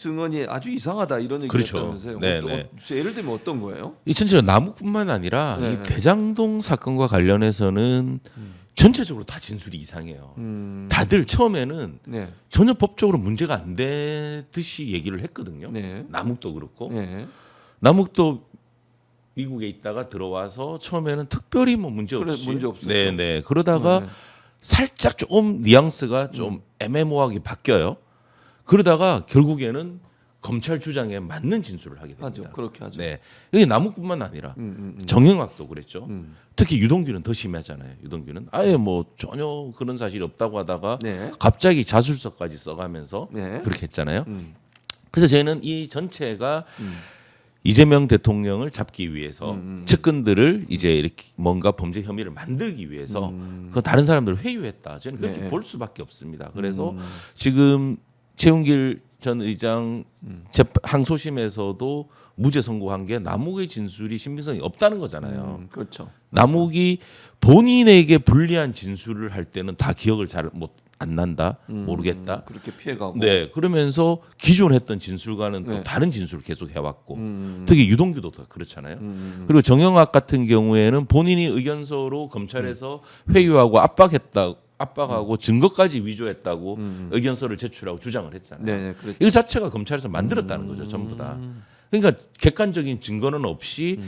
증언이 아주 이상하다 이런 그렇죠. 얘기였다면서요. 네, 네. 예를 들면 어떤 거예요? 이 전체가 남욱뿐만 아니라 네. 이 대장동 사건과 관련해서는 전체적으로 다 진술이 이상해요. 다들 처음에는 네. 전혀 법적으로 문제가 안 되듯이 얘기를 했거든요. 네. 남욱도 그렇고 네. 남욱도 미국에 있다가 들어와서 처음에는 특별히 뭐 문제 그래, 없이 문제 없었죠. 네네 그러다가 네. 살짝 좀 뉘앙스가 좀 애매모호하게 바뀌어요. 그러다가 결국에는 검찰 주장에 맞는 진술을 하게 됩니다. 하죠. 그렇게 하죠. 네, 이게 남욱뿐만 아니라 정영학도 그랬죠. 특히 유동규는 더 심하잖아요. 유동규는 아예 뭐 전혀 그런 사실이 없다고 하다가 네. 갑자기 자술서까지 써가면서 네. 그렇게 했잖아요. 그래서 저는 이 전체가 이재명 대통령을 잡기 위해서 측근들을 이제 이렇게 뭔가 범죄 혐의를 만들기 위해서 그 다른 사람들을 회유했다. 저는 그렇게 네. 볼 수밖에 없습니다. 그래서 지금 최은길 전 의장 항소심에서도 무죄 선고한 게 남욱의 진술이 신빙성이 없다는 거잖아요. 그렇죠. 남욱이 본인에게 불리한 진술을 할 때는 다 기억을 잘 안 난다, 모르겠다. 그렇게 피해가고. 네, 그러면서 기존 했던 진술과는 또 네. 다른 진술을 계속 해왔고, 특히 유동규도 다 그렇잖아요. 그리고 정영학 같은 경우에는 본인이 의견서로 검찰에서 회유하고 압박하고 증거까지 위조했다고 의견서를 제출하고 주장을 했잖아요. 네, 그렇죠. 이거 자체가 검찰에서 만들었다는 거죠, 전부 다. 그러니까 객관적인 증거는 없이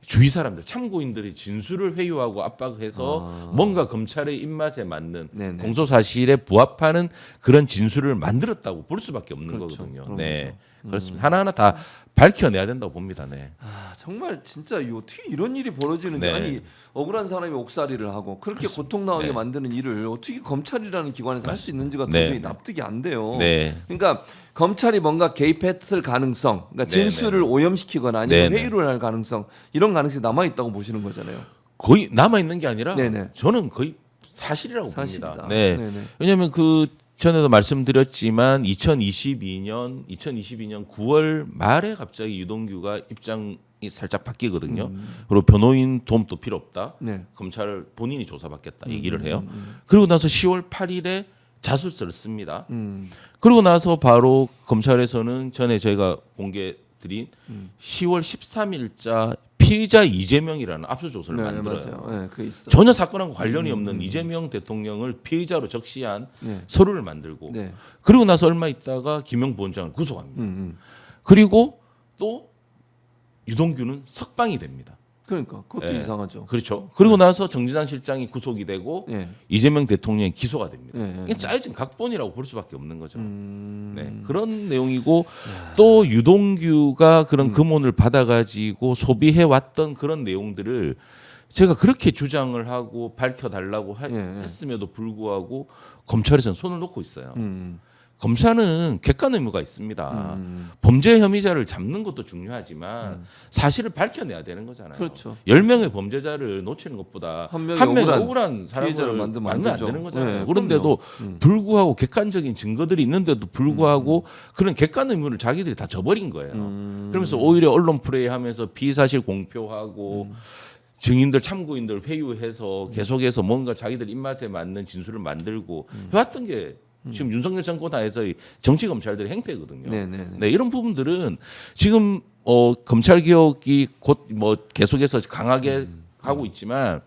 주위 사람들, 참고인들이 진술을 회유하고 압박해서 뭔가 검찰의 입맛에 맞는 네네. 공소 사실에 부합하는 그런 진술을 만들었다고 볼 수밖에 없는 그렇죠. 거거든요. 그런 네, 거죠. 그렇습니다. 하나하나 다 밝혀내야 된다고 봅니다. 네. 아, 정말 진짜 어떻게 이런 일이 벌어지는지 네. 아니 억울한 사람이 옥살이를 하고 그렇게 고통당하게 네. 만드는 일을 어떻게 검찰이라는 기관에서 할 수 있는지가 네. 도저히 납득이 안 돼요. 네. 그러니까 검찰이 뭔가 개입했을 가능성, 그러니까 네, 진술을 오염시키거나 아니면 네, 네. 회유를 할 가능성 이런 가능성이 남아 있다고 보시는 거잖아요. 거의 남아 있는 게 아니라 네네. 저는 거의 사실이라고 사실이다. 봅니다. 네. 네네. 왜냐하면 그 전에도 말씀드렸지만 2022년 9월 말에 갑자기 유동규가 입장이 살짝 바뀌거든요. 그리고 변호인 도움도 필요 없다. 네. 검찰 본인이 조사받겠다 얘기를 해요. 그리고 나서 10월 8일에 자술서를 씁니다. 그리고 나서 바로 검찰에서는 전에 저희가 공개 드린 10월 13일자 피의자 이재명이라는 압수조서를 네, 만들어요. 맞아요. 네, 그 있어. 전혀 사건하고 관련이 없는 이재명 대통령을 피의자로 적시한 네. 서류를 만들고 네. 그리고 나서 얼마 있다가 김영 부원장을 구속합니다. 그리고 또 유동규는 석방이 됩니다. 그러니까 그것도 네. 이상하죠. 그렇죠. 그리고 나서 정진상 실장이 구속이 되고 네. 이재명 대통령이 기소가 됩니다. 네. 이게 짜여진 각본이라고 볼 수밖에 없는 거죠. 네, 그런 내용이고 또 유동규가 그런 금원을 받아가지고 소비해 왔던 그런 내용들을 제가 그렇게 주장을 하고 밝혀달라고 했음에도 불구하고 검찰에서는 손을 놓고 있어요. 검사는 객관 의무가 있습니다. 범죄 혐의자를 잡는 것도 중요하지만 사실을 밝혀내야 되는 거잖아요. 그렇죠. 10명의 범죄자를 놓치는 것보다 한 명의 한 명의 억울한 억울한 사람을 피해자를 만들면 안 만들면 안 되죠. 되는 거잖아요. 네, 그런데도 불구하고 객관적인 증거들이 있는데도 불구하고 그런 객관 의무를 자기들이 다 저버린 거예요. 그러면서 오히려 언론 플레이하면서 비사실 공표하고 증인들 참고인들 회유해서 계속해서 뭔가 자기들 입맛에 맞는 진술을 만들고 해왔던 게 지금 윤석열 정권 하에서 정치 검찰들의 행태거든요. 네네네. 네, 이런 부분들은 지금 검찰 개혁이 곧 뭐 계속해서 강하게 하고 있지만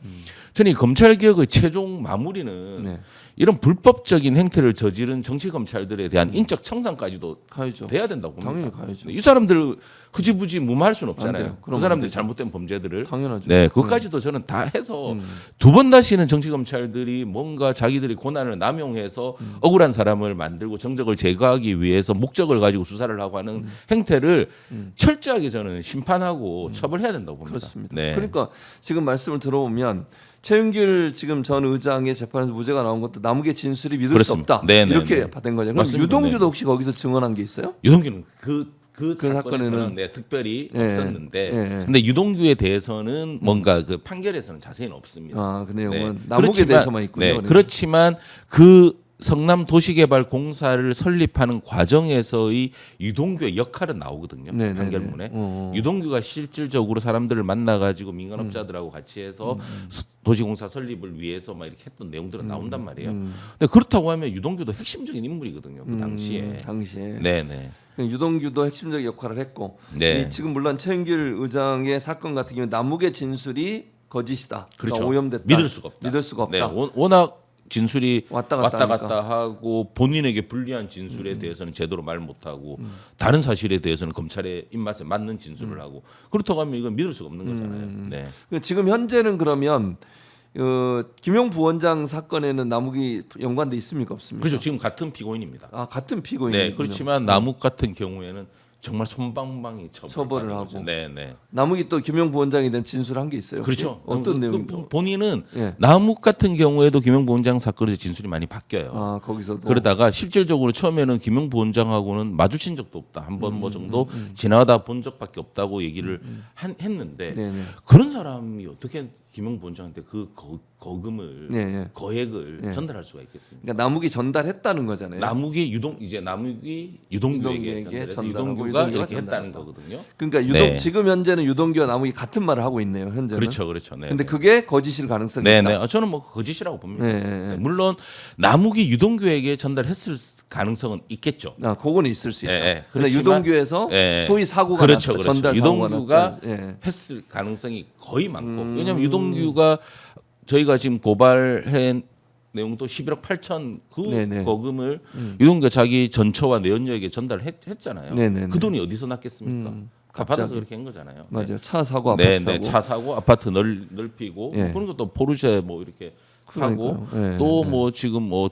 저는 이 검찰 개혁의 최종 마무리는 네. 이런 불법적인 행태를 저지른 정치 검찰들에 대한 인적 청산까지도 가야죠. 돼야 된다고 봅니다. 당연히 가야죠. 이 사람들 흐지부지 무마할 수는 안 없잖아요. 돼요. 그 그러면 사람들이 안 되죠. 잘못된 범죄들을. 당연하죠. 네, 그것까지도 저는 다 해서 두 번 다시는 정치 검찰들이 뭔가 자기들이 고난을 남용해서 억울한 사람을 만들고 정적을 제거하기 위해서 목적을 가지고 수사를 하고 하는 행태를 철저하게 저는 심판하고 처벌해야 된다고 봅니다. 그렇습니다. 네. 그러니까 지금 말씀을 들어보면 최윤길 지금 전 의장의 재판에서 무죄가 나온 것도 남욱의 진술이 믿을 그렇습니다. 수 없다. 네, 네, 이렇게 네. 된 거죠. 그럼 맞습니다. 유동규도 네. 혹시 거기서 증언한 게 있어요? 유동규는 그 사건에는 사건에서는 특별히 네. 없었는데, 네. 근데 유동규에 대해서는 뭔가 그 판결에서는 자세히는 없습니다. 아, 그 내용은 네. 남욱에 대해서만 있군요. 네. 그러니까. 그렇지만 그 성남 도시개발공사를 설립하는 과정에서의 유동규의 역할은 나오거든요. 네네네. 판결문에 유동규가 실질적으로 사람들을 만나가지고 민간업자들하고 같이 해서 도시공사 설립을 위해서 막 이렇게 했던 내용들은 나온단 말이에요. 근데 그렇다고 하면 유동규도 핵심적인 인물이거든요. 그 당시에. 네네. 유동규도 핵심적 역할을 했고 네. 지금 물론 최은길 의장의 사건 같은 경우 남욱의 진술이 거짓이다. 그렇죠. 그러니까 오염됐다. 믿을 수가 없다. 믿을 수가 없다. 네. 워낙 진술이 왔다 왔다 갔다 갔다 하고 본인에게 불리한 진술에 대해서는 제대로 말 못하고 다른 사실에 대해서는 검찰의 입맛에 맞는 진술을 하고 그렇다고 하면 이건 믿을 수가 없는 거잖아요. 네. 지금 현재는 그러면 김용 부원장 사건에는 남욱이 연관돼 있습니까 없습니까? 그렇죠. 지금 같은 피고인입니다. 아 같은 피고인. 네. 그렇지만 남욱 같은 경우에는 정말 손방망이 처벌을 받은 하고. 거죠. 네, 네. 남욱이 또 김용 부원장에 대한 진술한 게 있어요. 혹시? 그렇죠. 어떤 내용입니까? 본인은 예. 남욱 같은 경우에도 김영 부원장 사건에서 진술이 많이 바뀌어요. 아 거기서도. 그러다가 실질적으로 처음에는 김영 부원장하고는 마주친 적도 없다. 한 번 뭐 정도 지나가다 본 적밖에 없다고 얘기를 했는데 네네. 그런 사람이 어떻게 김영 부원장한테 그 거금을 네. 거액을 전달할 수가 있겠습니까? 그러니까 남욱이 전달했다는 거잖아요. 남욱이 유동규에게 유동규에게 전달해서 전달하고 유동규가 유동규가 이렇게 했다는 전달한다. 거거든요. 그러니까 네. 지금 현재는 유동규와 남욱이 같은 말을 하고 있네요. 현재는. 그렇죠, 그렇죠. 네. 근데 그게 거짓일 가능성이 네, 있다. 네. 저는 뭐 거짓이라고 봅니다. 네, 네, 물론 남욱이 유동규에게 전달했을 가능성은 있겠죠. 아, 그거는 있을 수 있다. 예, 예. 근데 그렇지만- 유동규에서 예. 소위 사고가 그렇죠, 났다. 그렇죠. 전달 사고가 유동규가 났다. 예. 했을 가능성이 거의 많고 왜냐하면 유동규가 저희가 지금 고발한 내용도 11억 8천 그 네네. 거금을 유동규가 자기 전처와 내연녀에게 전달했잖아요. 네네네. 그 돈이 어디서 났겠습니까? 다 받아서 갑자기. 그렇게 한 거잖아요. 맞아요. 차 사고 아파트 네, 사고. 네. 차 사고 아파트 넓히고 예. 그런 것도 포르쉐 뭐 이렇게 사고 그러니까요. 예, 또 뭐 지금 뭐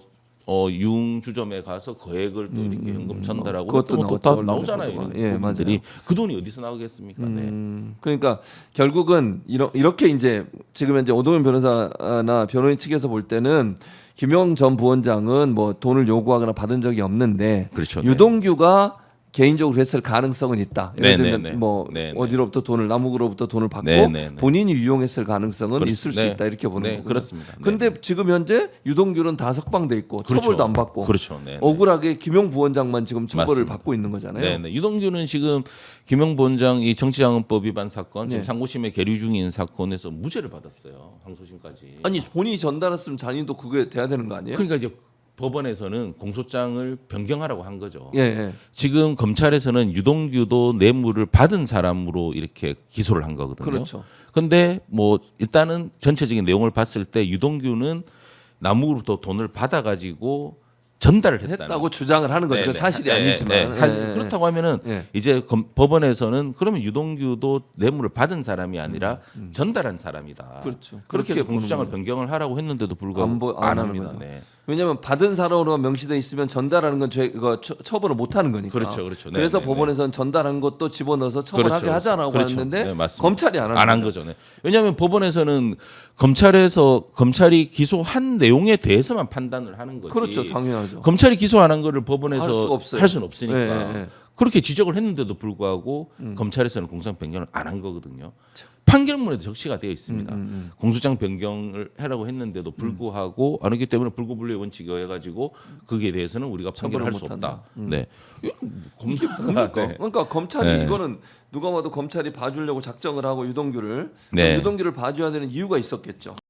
유흥주점에 가서 거액을 또 이렇게 현금 전달하고 그것도 그것도 다 나왔죠. 나오잖아요. 언론에 이런 예, 부분들이 그 돈이 어디서 나오겠습니까? 네. 그러니까 결국은 이렇게 이제 지금 현재 오동현 변호사나 변호인 측에서 볼 때는 김용 전 부원장은 뭐 돈을 요구하거나 받은 적이 없는데 그렇죠. 네. 유동규가 개인적으로 했을 가능성은 있다. 예를 네, 들면 네, 네. 뭐 네, 네. 어디로부터 돈을 남욱으로부터 돈을 받고 네, 네, 네. 본인이 유용했을 가능성은 그렇습니다. 있을 수 네. 있다 이렇게 보는 네, 거고요. 그렇습니다. 네, 근데 지금 현재 유동규는 다 석방돼 있고 처벌도 안 받고 그렇죠. 네, 네. 억울하게 김용 부원장만 지금 처벌을 맞습니다. 받고 있는 거잖아요. 네, 네. 유동규는 지금 김영 부원장 이 정치자금법 위반 사건 지금 네. 상고심에 계류 중인 사건에서 무죄를 받았어요. 항소심까지. 아니 본인이 전달했으면 자신도 그게 돼야 되는 거 아니에요? 그러니까 이제 법원에서는 공소장을 변경하라고 한 거죠. 예, 예. 지금 검찰에서는 유동규도 뇌물을 받은 사람으로 이렇게 기소를 한 거거든요. 그렇죠. 근데 뭐 일단은 전체적인 내용을 봤을 때 유동규는 남욱으로부터 돈을 받아 가지고 전달을 했다고 주장을 하는 거죠. 그 사실이 아니지만. 예, 예. 그렇다고 하면은 예. 이제 법원에서는 그러면 유동규도 뇌물을 받은 사람이 아니라 전달한 사람이다. 그렇죠. 그렇게 해서 그렇게 보는 공소장을 거예요. 변경을 하라고 했는데도 불구하고 안 안 하는 합니다. 거죠. 네. 왜냐하면 받은 사람으로 명시돼 있으면 전달하는 건 처벌을 못 하는 거니까. 그렇죠, 그렇죠. 네, 그래서 네, 법원에서는 전달한 것도 집어넣어서 처벌하게 그렇죠, 하자라고 그렇죠. 했는데 네, 맞습니다. 검찰이 안 안 하는 한 거죠. 네. 왜냐하면 법원에서는 검찰이 기소한 내용에 대해서만 판단을 하는 거지. 그렇죠, 당연하죠. 검찰이 기소 안 한 거를 할 법원에서 수가 없어요. 할 수는 없으니까 예, 예. 그렇게 지적을 했는데도 불구하고 검찰에서는 공소장 변경을 안 한 거거든요. 판결문에도 적시가 되어 있습니다. 공소장 변경을 하라고 했는데도 불구하고 안 하기 때문에 불구불리의 원칙에 해가지고 거기에 대해서는 우리가 판결을 할 수 못한다. 없다. 네. 검사가 그러니까 검찰이 네. 이거는 누가 봐도 검찰이 봐주려고 작정을 하고 유동규를 네. 유동규를 봐줘야 되는 이유가 있었겠죠.